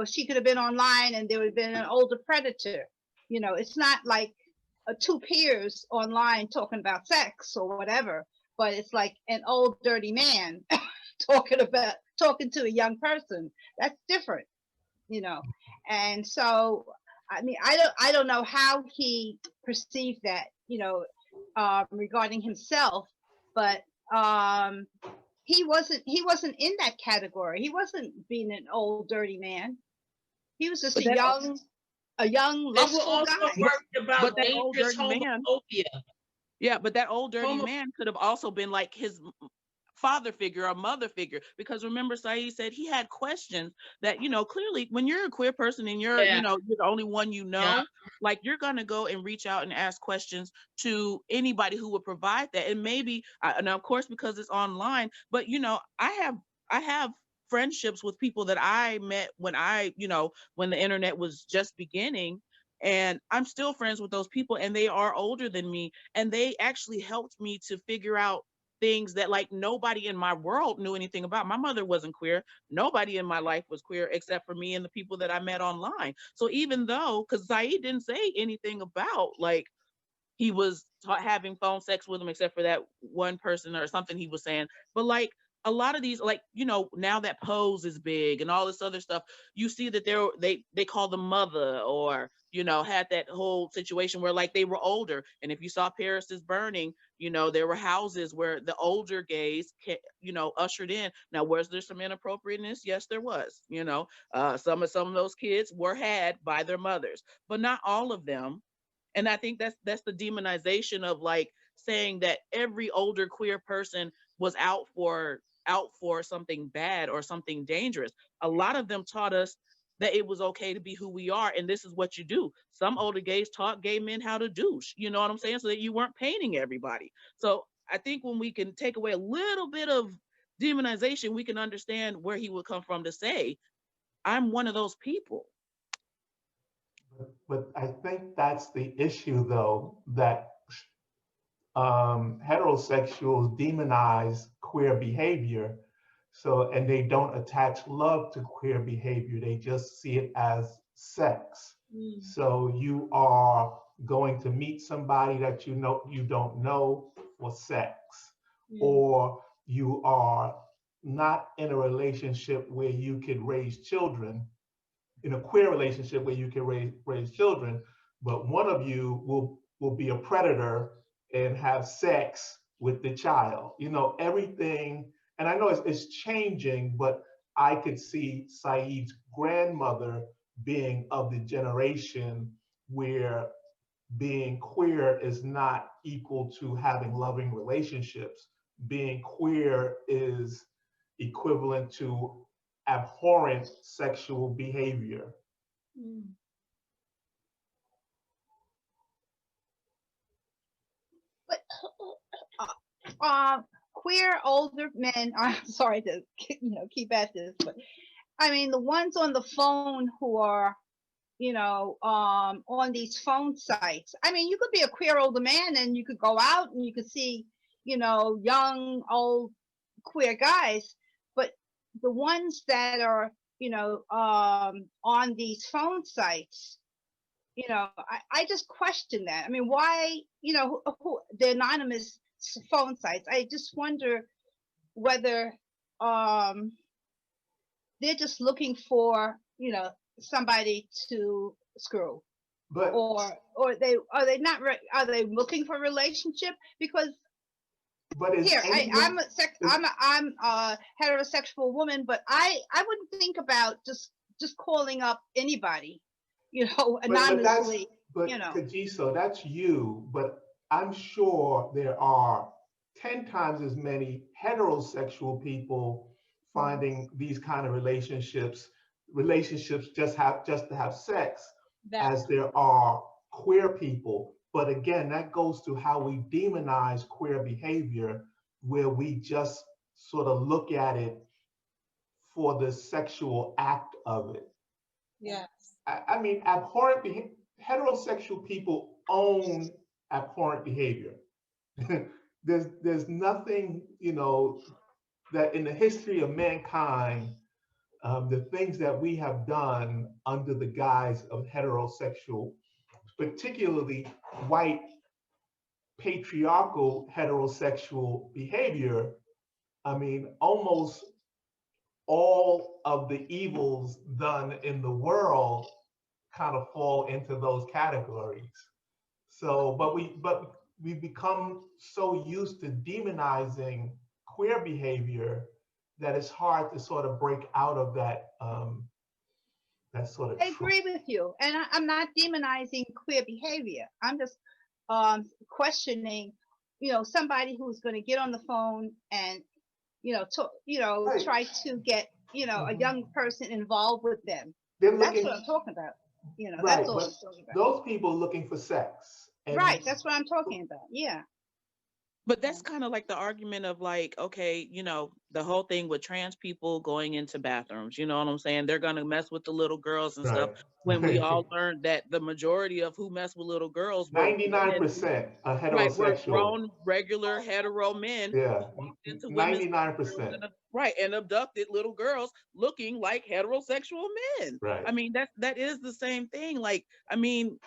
she could have been online and there would have been an older predator. It's not like two peers online talking about sex or whatever, but it's like an old dirty man talking to a young person. That's different. And so I mean, I don't know how he perceived that, regarding himself, but he wasn't in that category. He wasn't being an old dirty man. He was just But a that young They were lustful also guy. worried but about that old dangerous dirty man, homophobia. yeah, but that old dirty Homo- man could have also been like his father figure or mother figure, because remember Saeed said he had questions that, clearly when you're a queer person and you're yeah, you're the only one, yeah. like you're going to go and reach out and ask questions to anybody who would provide that. And maybe and of course, because it's online, but I have friendships with people that I met when the internet was just beginning, and I'm still friends with those people, and they are older than me, and they actually helped me to figure out things that like nobody in my world knew anything about. My mother wasn't queer. Nobody in my life was queer except for me and the people that I met online. So even though, because Saeed didn't say anything about like he was having phone sex with him except for that one person or something he was saying, but like a lot of these, like now that Pose is big and all this other stuff, you see that they call them mother, or had that whole situation where like they were older. And if you saw Paris is Burning, there were houses where the older gays ushered in. Now was there some inappropriateness? Yes, there was. Some of those kids were had by their mothers, but not all of them. And I think that's the demonization of like saying that every older queer person was out for something bad or something dangerous. A lot of them taught us that it was okay to be who we are, and this is what you do. Some older gays taught gay men how to douche, you know what I'm saying, so that you weren't painting everybody. So I think when we can take away a little bit of demonization, we can understand where he would come from to say, I'm one of those people. But I think that's the issue, though, that heterosexuals demonize queer behavior. So, and they don't attach love to queer behavior. They just see it as sex. So you are going to meet somebody that you don't know for sex, or you are not in a relationship where you could raise children, in a queer relationship where you can raise children, but one of you will be a predator and have sex with the child. You know, everything, and I know it's changing, but I could see Saeed's grandmother being of the generation where being queer is not equal to having loving relationships. Being queer is equivalent to abhorrent sexual behavior. Mm. But queer older men. I'm sorry to keep at this, but I mean the ones on the phone who are on these phone sites. I mean, you could be a queer older man and you could go out and you could see young old queer guys, but the ones that are on these phone sites, I just question that. I mean, why, the anonymous phone sites? I just wonder whether they're just looking for, somebody to screw, But or they not are they looking for a relationship? Because is here anyone I'm a heterosexual woman, but I wouldn't think about just calling up anybody, anonymously. but Kajiso, that's you. But I'm sure there are 10 times as many heterosexual people finding these kind of relationships just to have sex, as there are queer people. But again, that goes to how we demonize queer behavior, where we just sort of look at it for the sexual act of it. Yes. I mean, heterosexual people own abhorrent behavior. There's nothing, that in the history of mankind, the things that we have done under the guise of heterosexual, particularly white patriarchal heterosexual behavior, I mean, almost all of the evils done in the world kind of fall into those categories. So, but we become so used to demonizing queer behavior that it's hard to sort of break out of that that sort of. I agree with you, and I'm not demonizing queer behavior. I'm just questioning, somebody who's going to get on the phone and Right. try to get a young person involved with them. They're That's looking, what I'm talking about. right, That's all but I'm talking about. those people looking for sex. And Right, that's what I'm talking about. Yeah. But that's kind of like the argument of like, okay, the whole thing with trans people going into bathrooms, you know what I'm saying? They're going to mess with the little girls and stuff, right. when we all learned that the majority of who mess with little girls were men, 99% are right, were heterosexual. grown, regular, hetero men Yeah, who walked into women's bathrooms 99%. right, and abducted little girls looking like heterosexual men. Right. I mean, that is the same thing. Like, I mean,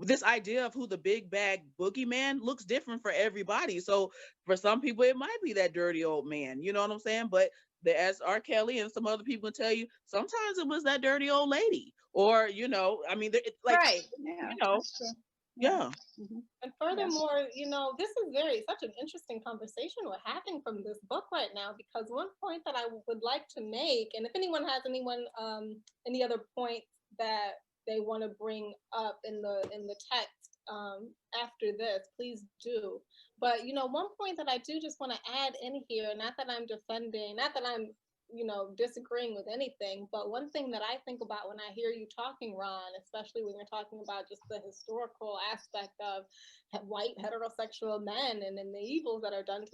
this idea of who the big bag boogeyman looks different for everybody. So for some people, it might be that dirty old man, you know what I'm saying? But as R. Kelly and some other people tell you, sometimes it was that dirty old lady, or I mean, like, Right. Yeah. That's true. yeah. Mm-hmm. And furthermore, this is such an interesting conversation we're having from this book right now, because one point that I would like to make, and if anyone has any other points that they want to bring up in the text after this, please do. But one point that I do just want to add in here, not that I'm defending, not that I'm disagreeing with anything, but one thing that I think about when I hear you talking, Ron, especially when you're talking about just the historical aspect of white heterosexual men and the evils that are done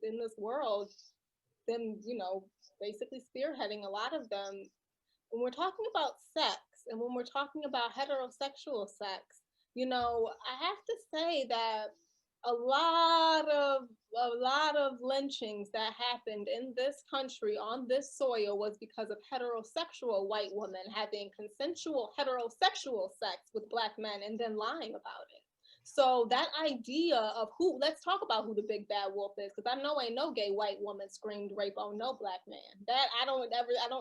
in this world, them, basically spearheading a lot of them. When we're talking about sex and when we're talking about heterosexual sex, I have to say that a lot of lynchings that happened in this country on this soil was because of heterosexual white women having consensual heterosexual sex with Black men and then lying about it. So that idea of let's talk about who the big bad wolf is, because I know ain't no gay white woman screamed rape on no Black man. That I don't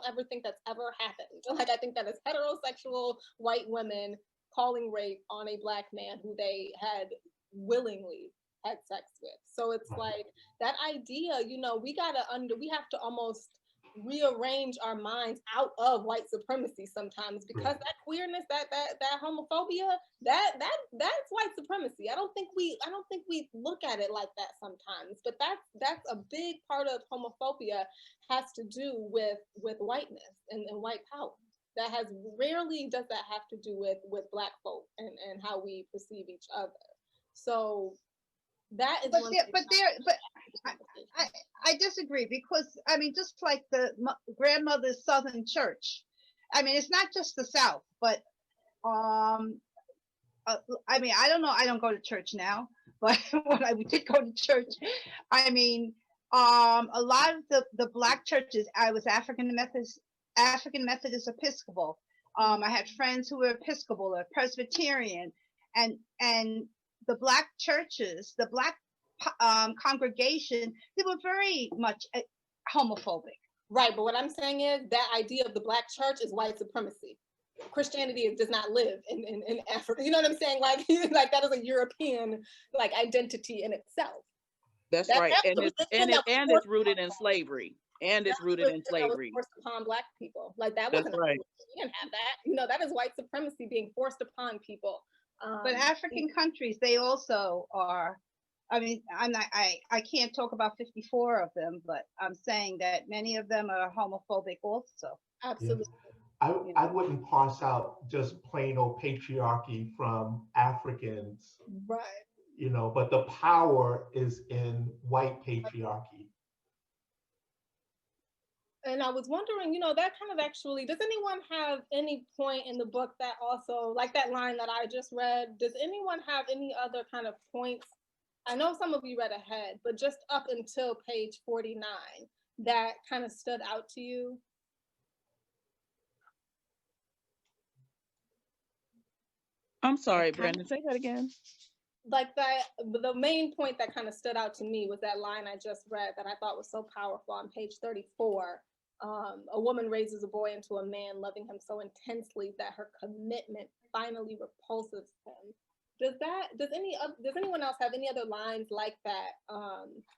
ever think that's ever happened. Like, I think that is heterosexual white women calling rape on a Black man who they had willingly had sex with. So it's Right. like that idea, we have to almost rearrange our minds out of white supremacy sometimes, because Right. that queerness, that homophobia, that's white supremacy. I don't think we look at it like that sometimes, but that's a big part of homophobia, has to do with whiteness and white power. That has Rarely does that have to do with black folk and how we perceive each other. So that is But one there, thing but that there, but I have I, to conversation. I, I disagree, because I mean, just like the grandmother's Southern church, I mean, it's not just the South, but um, I mean, I don't know. I don't go to church now, but when I did go to church, I mean, a lot of the black churches. I was African Methodist Episcopal. I had friends who were Episcopal or Presbyterian, and the black churches, the black congregation, they were very much homophobic. Right, but what I'm saying is that idea of the black church is white supremacy. Christianity does not live in Africa. You know what I'm saying? Like like that is a European like identity in itself. That's That right. that And was it's religion that was it's forced rooted upon in black slavery. And that it's was rooted in religion that was slavery. forced upon black people. Like that That's wasn't a right. religion. We didn't have that. That is white supremacy being forced upon people. But Um, African countries, they also are. I mean, I'm not. I can't talk about 54 of them, but I'm saying that many of them are homophobic also. Yeah. Absolutely. You I know. wouldn't parse out just plain old patriarchy from Africans, Right. but the power is in white patriarchy. And I was wondering, that kind of actually, does anyone have any point in the book that also, like that line that I just read, does anyone have any other kind of points? I know some of you read ahead, but just up until page 49, that kind of stood out to you? I'm sorry, It kind Brandon. Say that again. Like the main point that kind of stood out to me was that line I just read that I thought was so powerful on page 34. A woman raises a boy into a man, loving him so intensely that her commitment finally repulses him. Does anyone else have any other lines like that,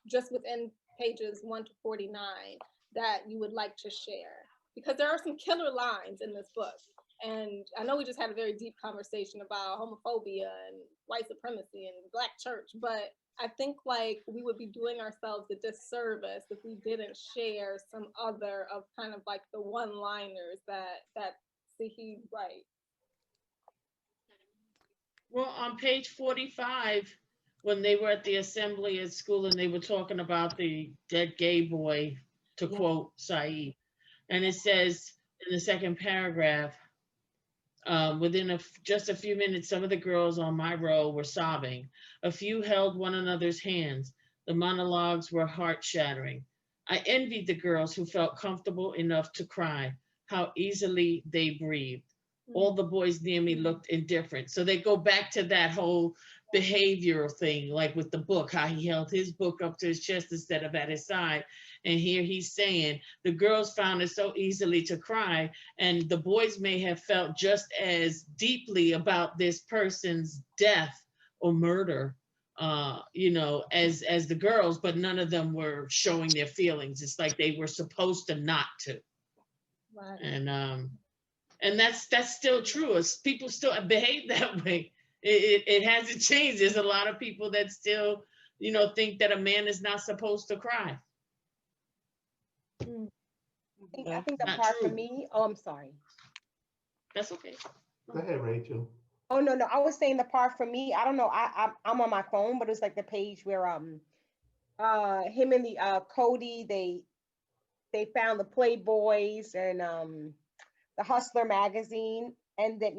just within pages 1 to 49, that you would like to share? Because there are some killer lines in this book. And I know we just had a very deep conversation about homophobia and white supremacy and black church, but I think like we would be doing ourselves a disservice if we didn't share some other of kind of like the one-liners that Saeed writes. Well, on page 45, when they were at the assembly at school and they were talking about the dead gay boy, to Yeah. quote Saeed, and it says in the second paragraph, within just a few minutes, some of the girls on my row were sobbing. A few held one another's hands. The monologues were heart-shattering. I envied the girls who felt comfortable enough to cry, how easily they breathed. All the boys near me looked indifferent. So they go back to that whole behavioral thing, like with the book, how he held his book up to his chest instead of at his side. And here he's saying the girls found it so easily to cry, and the boys may have felt just as deeply about this person's death or murder, as the girls, but none of them were showing their feelings. It's like they were supposed to not to. Right. And that's still true. As people still behave that way. It hasn't changed. There's a lot of people that still, think that a man is not supposed to cry. I think the Not part for true. me, oh, I'm sorry. That's okay. Go ahead, Rachel. Oh no, I was saying the part for me. I don't know. I'm on my phone, but it's like the page where him and the Cody, they found the Playboys and the Hustler magazine, and that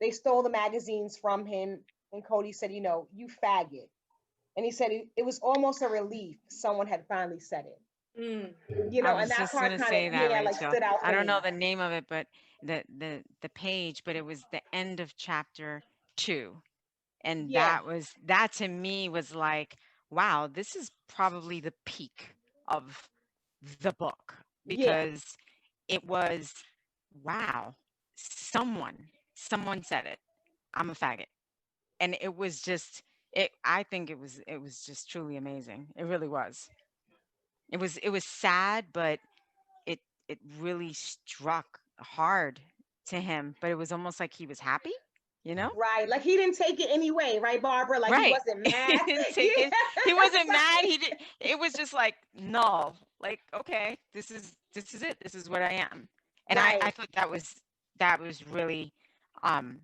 they stole the magazines from him, and Cody said, you faggot, and he said it was almost a relief someone had finally said it. I And was that just part gonna kind say of, that, yeah, like Rachel. stood out I for don't me. know the name of it, but the page, but it was the end of chapter 2. And Yeah, that to me was like, wow, this is probably the peak of the book, yeah, because it was, wow, someone said it. I'm a faggot. And it was just I think it was just truly amazing. It really was. It was sad, but it it really struck hard to him, but it was almost like he was happy, you know? Right. Like he didn't take it anyway, right, Barbara? Like he Right. wasn't He mad. didn't take Yeah. it. He wasn't mad. Right. He did. It was just like, no, like, okay, this is it. This is what I am. And I Right. thought that was really um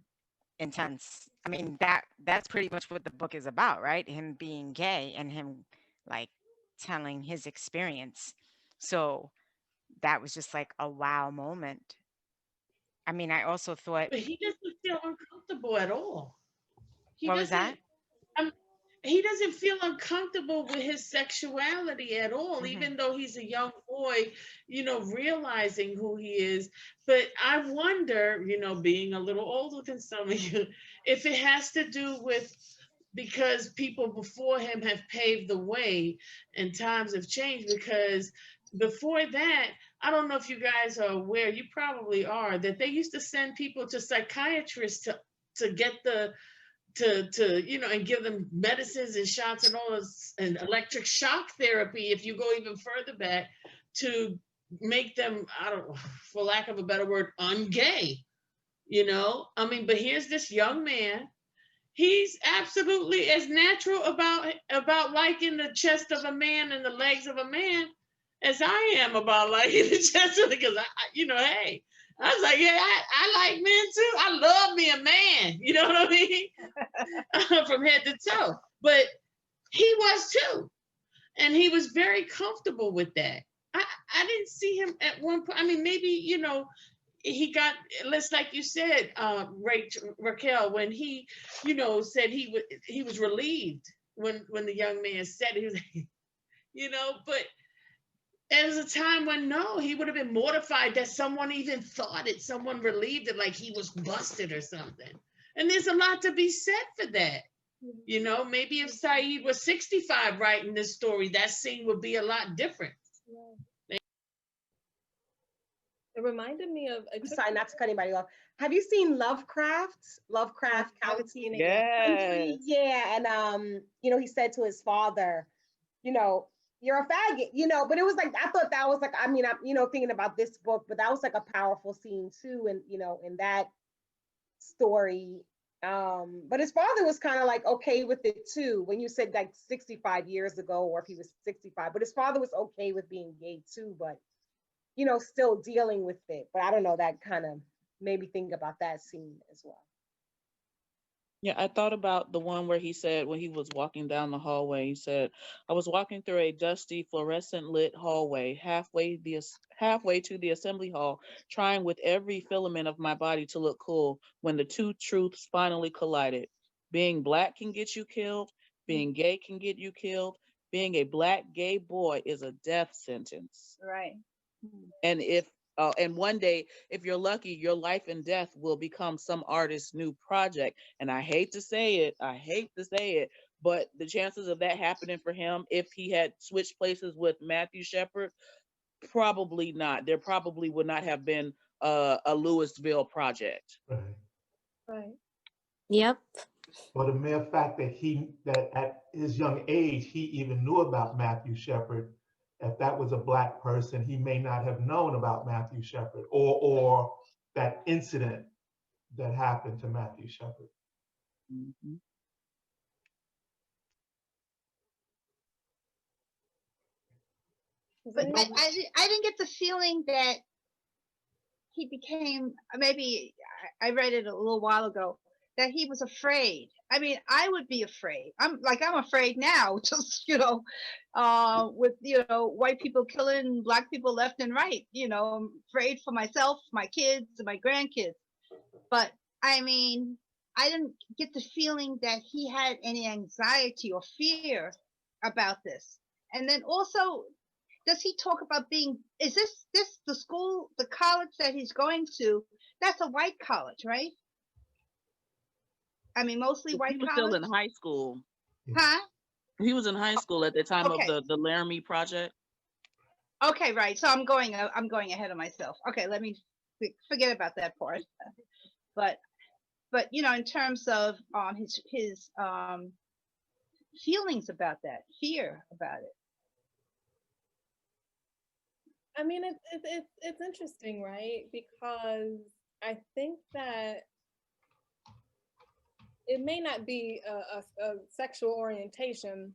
intense. I mean, that's pretty much what the book is about, right? Him being gay and him like telling his experience. So that was just like a wow moment. I mean, I also thought, But he doesn't feel uncomfortable at all. He what was that? doesn't. Um, he doesn't feel uncomfortable with his sexuality at all, Hmm. even though he's a young boy, realizing who he is. But I wonder, being a little older than some of you, if it has to do with because people before him have paved the way and times have changed. Because before that, I don't know if you guys are aware, you probably are, that they used to send people to psychiatrists to get and give them medicines and shots and all this and electric shock therapy, if you go even further back, to make them, I don't, for lack of a better word, ungay. I mean, but here's this young man. He's absolutely as natural about liking the chest of a man and the legs of a man as I am about liking the chest of, because hey, I was like, yeah, I like men too. I love me a man. You know what I mean? From head to toe. But he was too. And he was very comfortable with that. I didn't see him at one point. I mean, maybe, he got, let's, like you said, Raquel, when he, said he was relieved when the young man said it, he was like, but there was a time when no, he would have been mortified that someone even thought it, someone relieved it, like he was busted or something. And there's a lot to be said for that. Maybe if Saeed was 65 writing this story, that scene would be a lot different. It reminded me of. I'm sorry, not to cut anybody off. Have you seen Lovecraft? I haven't Country? seen it yet. Country? Yeah. And he said to his father, you're a faggot, but it was like, I thought that was like, I mean, I'm, thinking about this book, but that was like a powerful scene too. And, in that story. But his father was kind of like okay with it too. When you said like 65 years ago, or if he was 65, but his father was okay with being gay too, but still dealing with it. But I don't know, that kind of made me think about that scene as well. Yeah, I thought about the one where he said when he was walking down the hallway, he said, I was walking through a dusty, fluorescent lit hallway, halfway to the assembly hall, trying with every filament of my body to look cool, when the two truths finally collided. Being black can get you killed, being gay can get you killed, being a black gay boy is a death sentence. Right. And and one day, if you're lucky, your life and death will become some artist's new project. And I hate to say it, but the chances of that happening for him, if he had switched places with Matthew Shepard, probably not. There probably would not have been a Louisville project. Right. Right. Yep. But the mere fact that at his young age, he even knew about Matthew Shepard. If that was a black person, he may not have known about Matthew Shepard or that incident that happened to Matthew Shepard. Mm-hmm. But I didn't get the feeling that he became, maybe I read it a little while ago, that he was afraid. I mean, I would be afraid. I'm afraid now, just, with, white people killing black people left and right, I'm afraid for myself, my kids, and my grandkids. But I mean, I didn't get the feeling that he had any anxiety or fear about this. And then also, does he talk about is this the college that he's going to, that's a white college, right? I mean, mostly white He was college? still in high school. Huh? He was in high school at the time Okay. of the Laramie Project. Okay, right. So I'm going ahead of myself. Okay, let me forget about that part. But in terms of his feelings about that, fear about it. I mean, it's interesting, right? Because I think that it may not be a sexual orientation,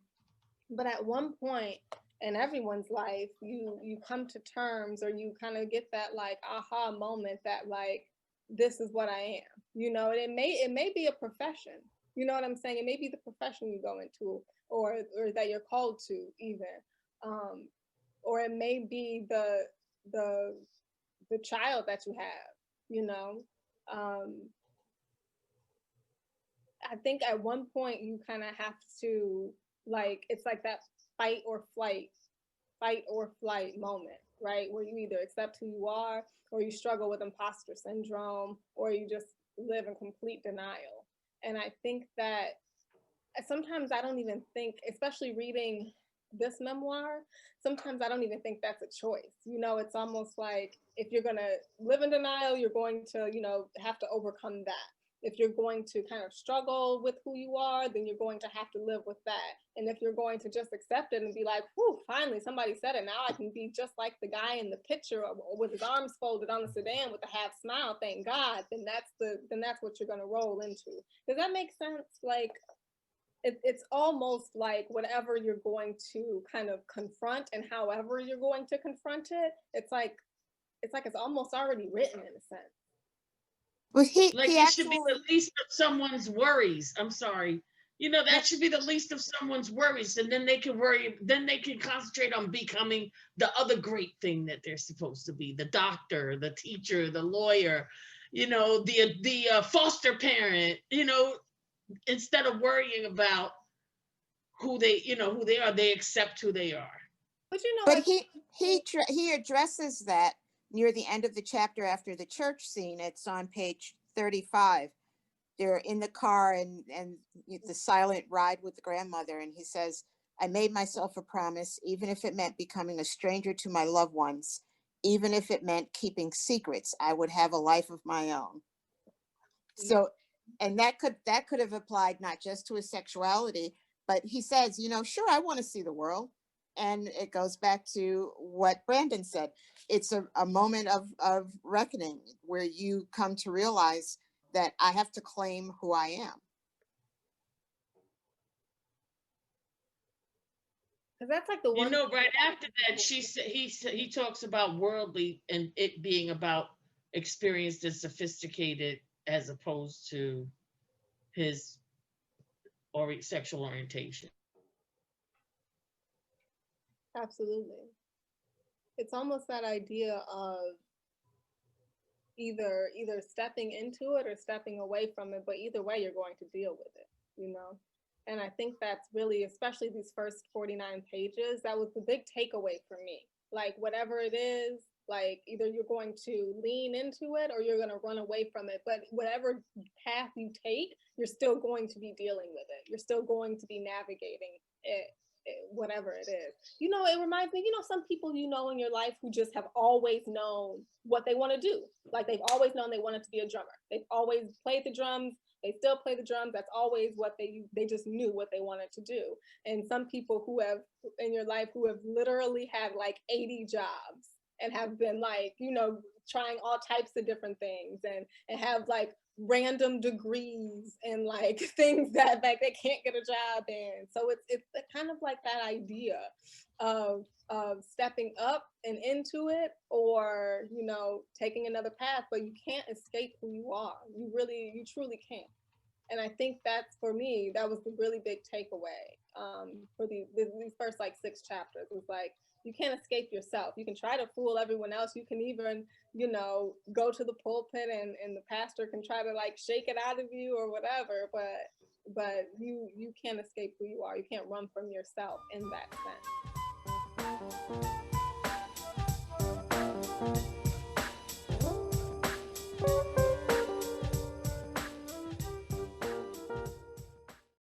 but at one point in everyone's life, you come to terms, or you kind of get that like aha moment that like this is what I am. You know, and it may be a profession. You know what I'm saying? It may be the profession you go into, or that you're called to even, um, or it may be the the child that you have. You know, um, I think at one point you kind of have to, like, it's like that fight or flight, fight or flight moment, right? Where you either accept who you are, or you struggle with imposter syndrome, or you just live in complete denial. And I think that sometimes I don't even think, especially reading this memoir, sometimes I don't even think that's a choice. You know, it's almost like if you're going to live in denial, you're going to, you know, have to overcome that. If you're going to kind of struggle with who you are, then you're going to have to live with that. And if you're going to just accept it and be like, whew, finally somebody said it, now I can be just like the guy in the picture with his arms folded on the sedan with a half smile, thank God, then that's what you're going to roll into. Does that make sense? Like, it's almost like whatever you're going to kind of confront, and however you're going to confront it, it's almost already written in a sense. Well, Like he it should be actually, the least of someone's worries. I'm sorry. You know, that should be the least of someone's worries. And then they can worry, then they can concentrate on becoming the other great thing that they're supposed to be, the doctor, the teacher, the lawyer, you know, the foster parent, you know, instead of worrying about who they, you know, who they are, they accept who they are. But you know, but like, he addresses that near the end of the chapter after the church scene. It's on page 35. They're in the car, and the silent ride with the grandmother, and he says, I made myself a promise, even if it meant becoming a stranger to my loved ones, even if it meant keeping secrets, I would have a life of my own. So, and that could have applied not just to his sexuality, but he says, you know, sure, I want to see the world. And it goes back to what Brandon said. It's a moment of reckoning where you come to realize that I have to claim who I am. because that's like the one. You know, right after that, he talks about worldly and it being about experienced and sophisticated as opposed to his sexual orientation. Absolutely. It's almost that idea of either stepping into it or stepping away from it, but either way you're going to deal with it, you know. And I think that's really, especially these first 49 pages, that was the big takeaway for me. Like, whatever it is, like, either you're going to lean into it or you're going to run away from it, but whatever path you take, you're still going to be dealing with it, you're still going to be navigating it, whatever it is. You know, it reminds me, you know, some people, you know, in your life who just have always known what they want to do. Like, they've always known they wanted to be a drummer. They've always played the drums. They still play the drums. That's always what they just knew what they wanted to do. And some people who have in your life who have literally had like 80 jobs and have been like, you know, trying all types of different things and have like random degrees and like things that like they can't get a job in. So it's kind of like that idea of stepping up and into it, or, you know, taking another path, but you can't escape who you are. You truly can't. And I think that's, for me, that was the really big takeaway for these first like 6 chapters. It was like, you can't escape yourself. You can try to fool everyone else. You can even, you know, go to the pulpit and the pastor can try to like shake it out of you or whatever, but you can't escape who you are. You can't run from yourself in that sense.